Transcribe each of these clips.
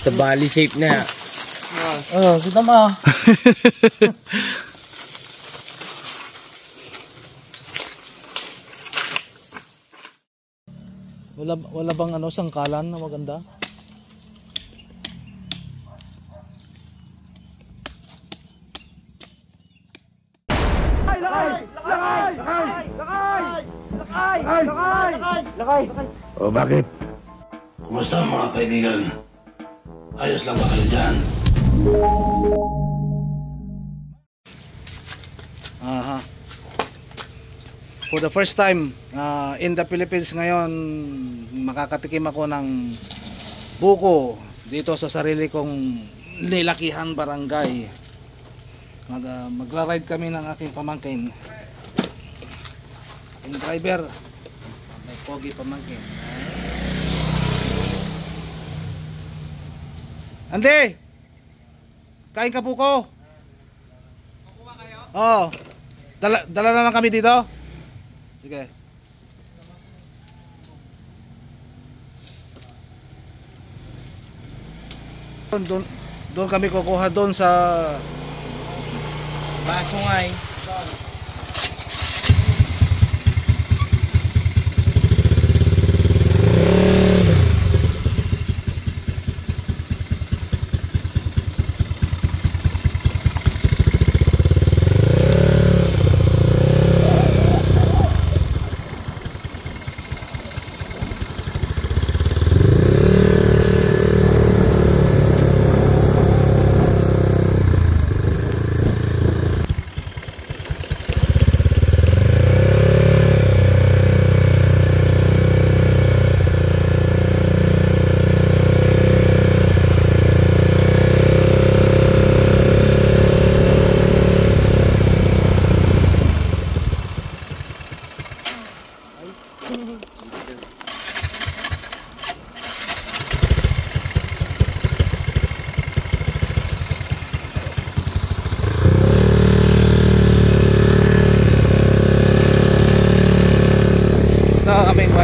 Sa bali shape na. Oh, kita mo. Wala bang ano sangkalan na maganda? O bakit? Kumusta mga kaibigan? Ayos lang ba kayo dyan? Aha. For the first time in the Philippines ngayon, makakatikim ako ng buko dito sa sarili kong nilakihan barangay. Magra-ride kami ng aking pamangkin. Yung driver, may pogi pamangkin. Ande! Kain ka po ko? Kukuha kayo? Oo. Dala na lang kami dito? Sige. Doon kami kukuha doon sa Basungay.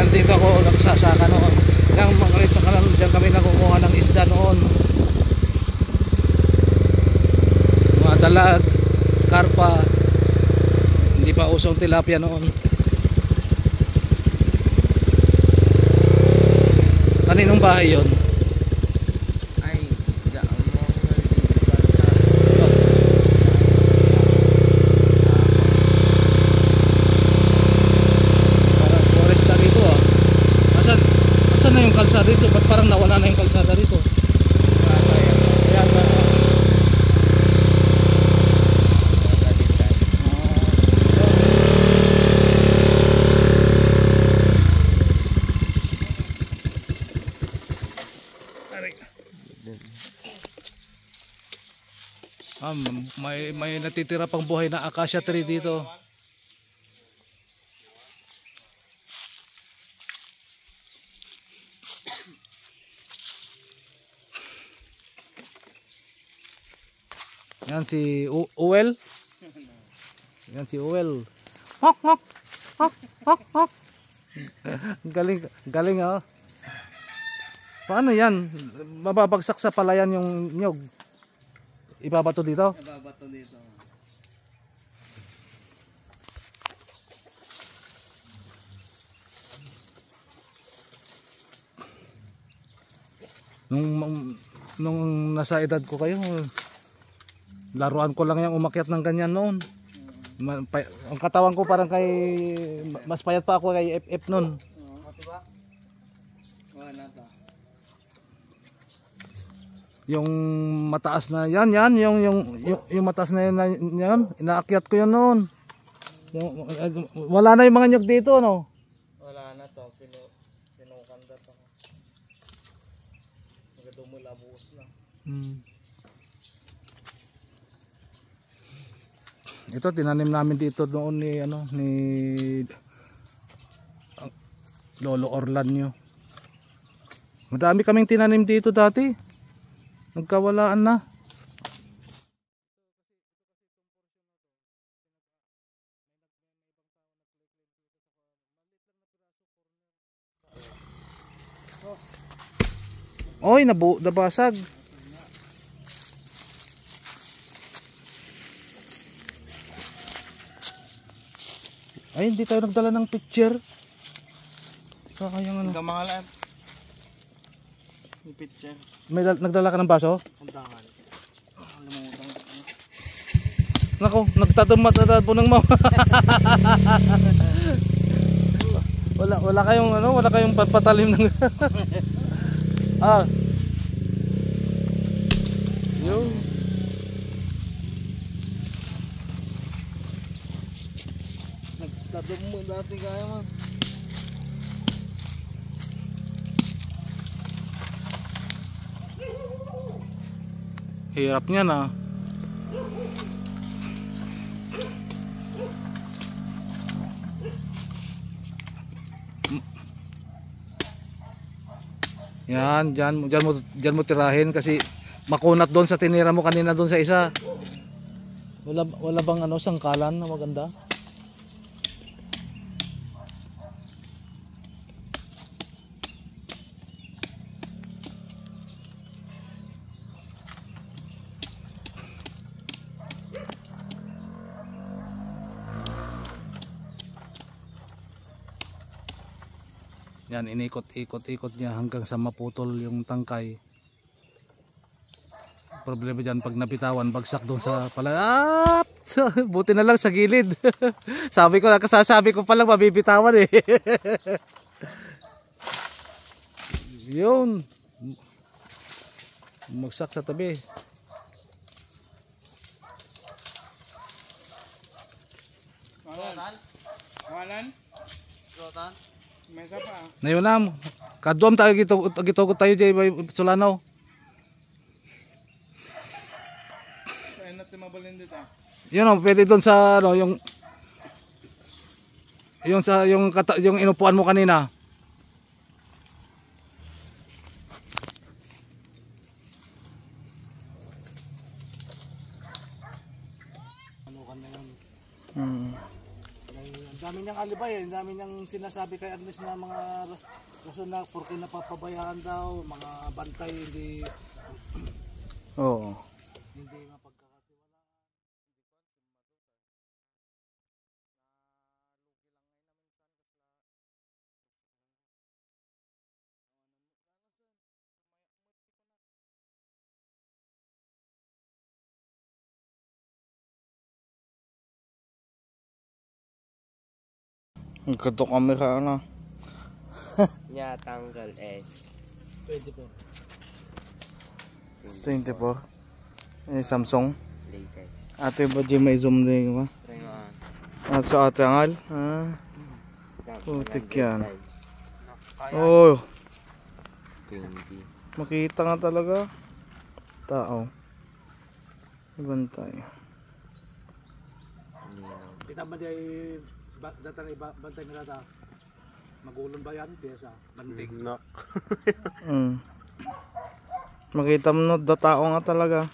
Dito ako nagsasaka noon. Yung makalito ka lang, dyan kami nakukuha ng isda noon. Mga dalag, karpa. Hindi pa usong tilapia noon. Kaninong bahay yun? Ay, daan mo. Asan na yung kalsada dito? Ba't parang nawala na yung kalsada dito? May natitira pang buhay na acacia tree dito. Yan si Uwel. Yan si Uwel. Hok hok. Hok hok hok. Galing oh. Paano yan? Mababagsak sa palayan yung nyog. Ibabato dito? Ibabato dito. Nung nasa edad ko kayo, laruan ko lang yung umakyat ng ganyan noon. Ang katawan ko parang kay mas payat pa ako kay FF noon. Diba? Wala pa. Yung mataas na yan yung mataas na yan, inaakyat ko yan noon. Wala na yung mga nyug dito, no? Wala na to, pinukanda to. Nagadumula buhos na. Ito tinanim namin dito noon ni Lolo Orlanio. Madami kaming tinanim dito dati. Nagkawalaan na. Oy, nabasag. Ay, hindi tayo nagdala ng picture. Kayang ano. Ang mahalan. Yung picture. May nagdala ka ng baso? Ang dangal. Limutan ko. Nako, nagtatamat po ng mama. wala kayong ano, wala kayong patalim ng ah. Yo. Nagtadum mo dati kaya man. Hirap niya na. Yan, dyan mo tirahin kasi makunat doon sa tinira mo kanina doon sa isa. Wala bang ano sangkalan na maganda? Yan, inikot-ikot niya hanggang sa maputol yung tangkay. Problema dyan pag napitawan, bagsak doon sa pala. Buti na lang sa gilid. Sabi ko palang mabibitawan eh. Yun. Magsak sa tabi. Kawalan? Rotan? May isa pa. Ngayon na, kaduam tayo gitugot tayo dyan, Solano. Kaya natin mabalin dito. Yun o, pwede doon sa ano, yung inupuan mo kanina. Ano ka na yun? Ang dami niyang alibay eh. Ang dami niyang sinasabi kay Agnes na mga rason na porque napapabayaan daw, mga bantay hindi Oo. hindi mapagkakatiwala. Nagkato camera na. Nya tanggal S 24. 24. Samsung. latest. Ate ba di may zoom din ba? Try mo At sa ate angal? Putik yan. Oh, 20. makita nga talaga. Tao. Ibantay. Kita ba di datang iba bantay na data? Magulon ba yan? Piyesa? Banting. Makita mo no, tao nga talaga.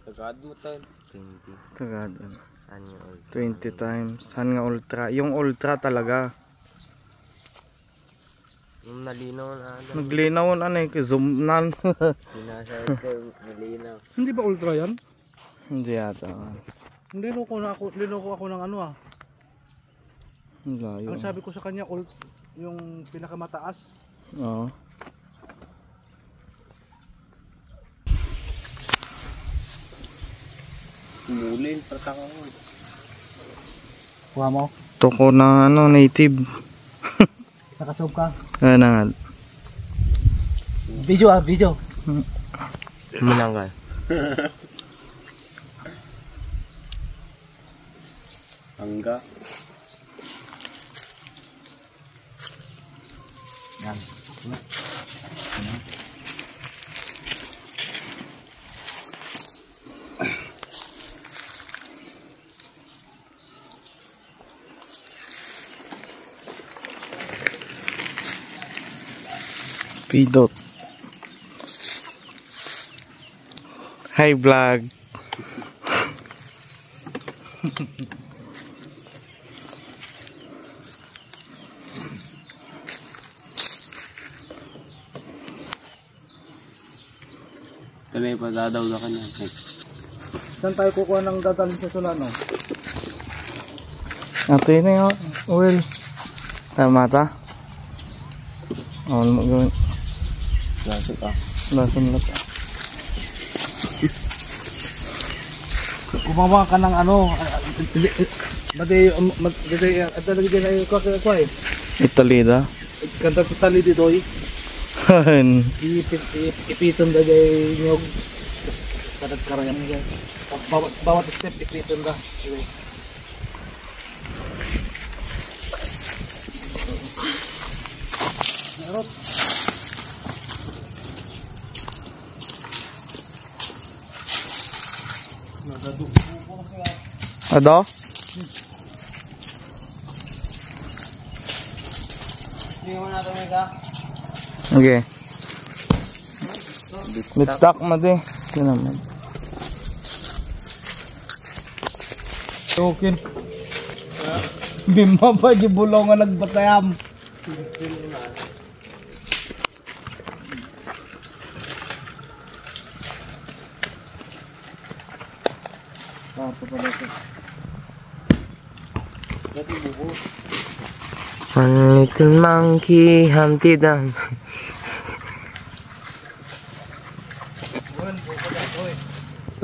Tagad mo to. 20. Tagad. Ano old? 20 times. San nga ultra? Yung ultra talaga. Yung nalinaw na ano. Naglinaw na ano eh. Zoom nan. Pinasa ito nalinaw. Hindi ba ultra yan? Hindi yata. Niloko ako ng ano ah. Ang layo. Ang sabi ko sa kanya yung pinakamataas. Oo. Mulin pataka ko. Kuha mo? Toko na ano, native. Nakasob ka? Kaya na nga. Video ah, video. Minanggal. Hangga. Yan. Pidot. Hi vlog. Ito na yung padadaw na kanya. Saan tayo kukuha ng dadalhin sa Solano? Ito yun na yung oil. Tama ta? Oo, gawin. Lasok ah. Lason na ta. Kumawa ka ng ano, mati at talaga din ay ko eh. Italida. Kanta tali dito eh. Ipiton da gay nyog. Kadat karayam niya. Bawat step ipiton da. Narot. Ado? Hindi mo natin may ka? Okay. Bitak mo di. Ito naman. Token. Bimba pa di bulong nga nagbatayam. One little monkey, Humpty Dumpty.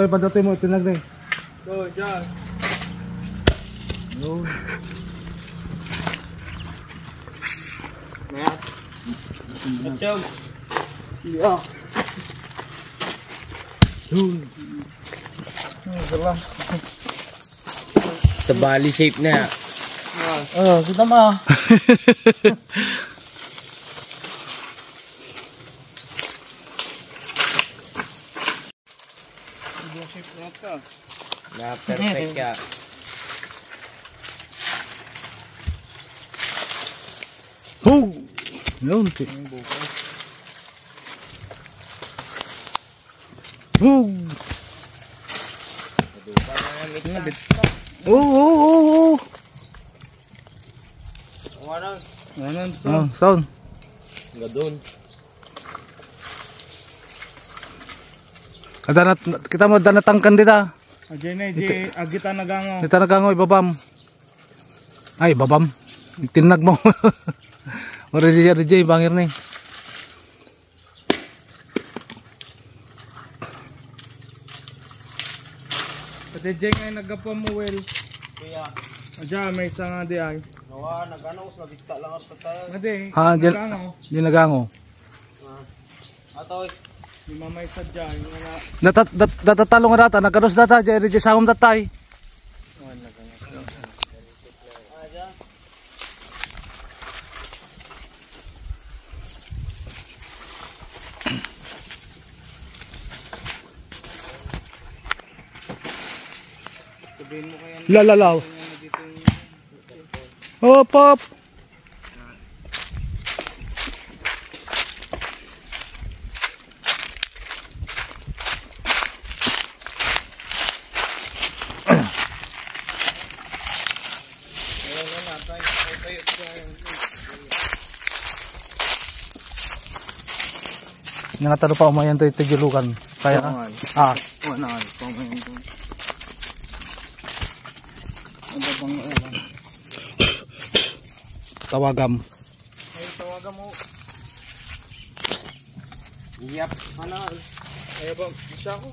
Toy, padatoy mo, tinag na eh. Go, John. No. Achog. Yeah. Yun. Sa bali shape na. Oh, kita ma. Na perfect ka. Hug. Yun. Hug. Oh. Oh, sound. Gadon. Kita mo danatangkan dita. Ajay na, agita nagango. Dita nagango ibabam. Ay, babam. Tinag mo. Ora DJ bangir ni. Pati Jay ngayon nagkapam mo well. Kuya. Ajay, may isa nga di ay. Nawa, nagano sa bista lang at tayo. Ade, Ha, nagango. di nagango. Atoy. Di mamay sadya, yung nga. Datatalo nga data, nagkaros data, DJ sangom datay. Sabihin mo kaya Lalalaw. dito yung Hop, hop. Nangatalo pa umayan to tigulukan. Kaya ka? Ah, wala nga, pamayin ko. Ano bang ulan? tawagam. Ay, tawagan mo. Yap. Ano? Ay, ba, bisa ko.